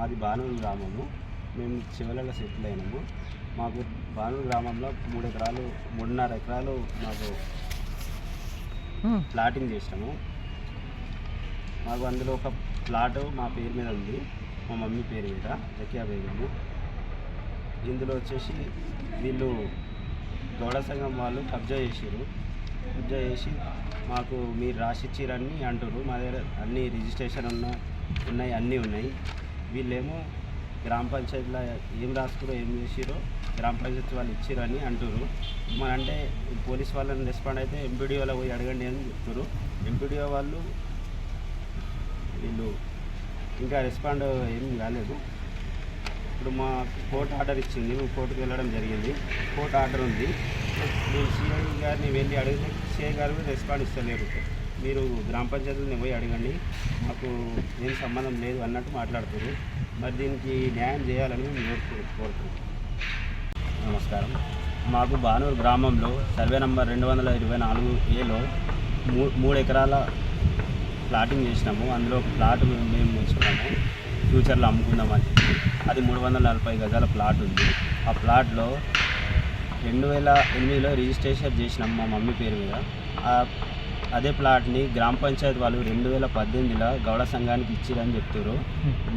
మాది బానూరు గ్రామము. మేము చివరలో సెటిల్ అయినాము. మాకు బానూరు గ్రామంలో 3 ఎకరాలు 3.5 ఎకరాలు మాకు ప్లాటింగ్ చేసినాము. మాకు అందులో ఒక ప్లాట్ మా పేరు మీద ఉంది, మా మమ్మీ పేరు మీద, జకియా బేగము. ఇందులో వచ్చేసి వీళ్ళు గౌడ సంఘం వాళ్ళు కబ్జా చేసి మాకు మీరు రాసిచ్చిరని అంటారు. మా దగ్గర అన్ని రిజిస్ట్రేషన్ ఉన్నాయి, అన్నీ ఉన్నాయి. వీళ్ళేమో గ్రామ పంచాయతీలో ఏం రాసుకురో ఏం చేసిరో గ్రామ పంచాయతీ వాళ్ళు ఇచ్చిరని అంటారు. మన అంటే పోలీస్ వాళ్ళని రెస్పాండ్ అయితే ఎంపీడీఓలో పోయి అడగండి అని చెప్తారు. ఎంపీడీఓ వాళ్ళు వీళ్ళు ఇంకా రెస్పాండ్ ఏం కాలేదు. ఇప్పుడు మా కోర్టు ఆర్డర్ ఇచ్చింది, మేము కోర్టుకు వెళ్ళడం జరిగింది. కోర్టు ఆర్డర్ ఉంది. నేను సిఐ గారిని వెళ్ళి అడిగితే సిఐ గారు రెస్పాండ్ ఇస్తలేరు. మీరు గ్రామ పంచాయతీని పోయి అడగండి, మాకు ఏం సంబంధం లేదు అన్నట్టు మాట్లాడుతారు. మరి దీనికి న్యాయం చేయాలని మేము కోరుతున్నాం. నమస్కారం. మాకు బానూరు గ్రామంలో సర్వే నంబర్ 224A 3 ఎకరాల ప్లాటింగ్ చేసినాము. అందులో ఒక ప్లాట్ మేము ఉంచుకున్నాము, ఫ్యూచర్లో అమ్ముకుందామని చెప్పి. అది 340 గజాల ప్లాట్ ఉంది. ఆ ప్లాట్లో 2008లో రిజిస్ట్రేషన్ చేసినాము మా మమ్మీ పేరు మీద. అదే ప్లాట్ని గ్రామ పంచాయతీ వాళ్ళు 2018లో గౌడ సంఘానికి ఇచ్చిరని చెప్తారు.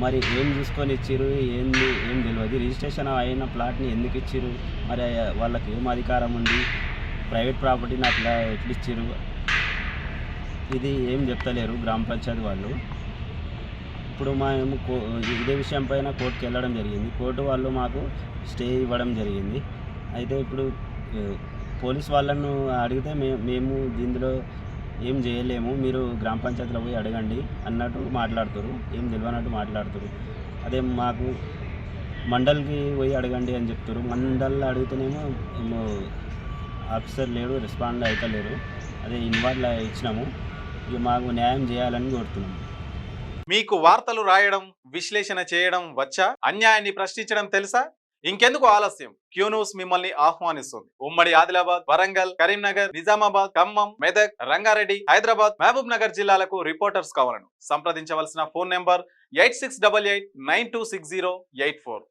మరి ఏం చూసుకొని ఇచ్చిరు ఏం తెలియదు. రిజిస్ట్రేషన్ అయిన ప్లాట్ని ఎందుకు ఇచ్చిరు, మరి వాళ్ళకి ఏం అధికారం ఉంది, ప్రైవేట్ ప్రాపర్టీని అట్లా ఎట్లా ఇచ్చిరు, ఇది ఏం చెప్తలేరు గ్రామ పంచాయతీ వాళ్ళు. ఇప్పుడు మేము ఇదే విషయం పైన కోర్టుకి వెళ్ళడం జరిగింది. కోర్టు వాళ్ళు మాకు స్టే ఇవ్వడం జరిగింది. అయితే ఇప్పుడు పోలీస్ వాళ్ళను అడిగితే మేము దీనిలో ఏం చేయలేము, మీరు గ్రామ పంచాయతీలో పోయి అడగండి అన్నట్టు మాట్లాడుతారు, ఏం తెలియనట్టు మాట్లాడుతారు. అదే మాకు మండల్కి పోయి అడగండి అని చెప్తారు. మండల్లో అడిగితేనేమో ఆఫీసర్ లేడు, రెస్పాండ్ అవుతలేరు. అదే ఇన్వాల్వ్ ఇచ్చినాము. ఇక మాకు న్యాయం చేయాలని కోరుతున్నాము. మీకు వార్తలు రాయడం, విశ్లేషణ చేయడం వచ్చా? అన్యాయాన్ని ప్రశ్నించడం తెలుసా? ఇంకెందుకు ఆలస్యం? క్యూ న్యూస్ మిమ్మల్ని ఆహ్వానిస్తుంది. ఉమ్మడి ఆదిలాబాద్, వరంగల్, కరీంనగర్, నిజామాబాద్, ఖమ్మం, మెదక్, రంగారెడ్డి, హైదరాబాద్, మహబూబ్ నగర్ జిల్లాలకు రిపోర్టర్స్ కావాలను సంప్రదించవలసిన ఫోన్ నెంబర్ 8688926084.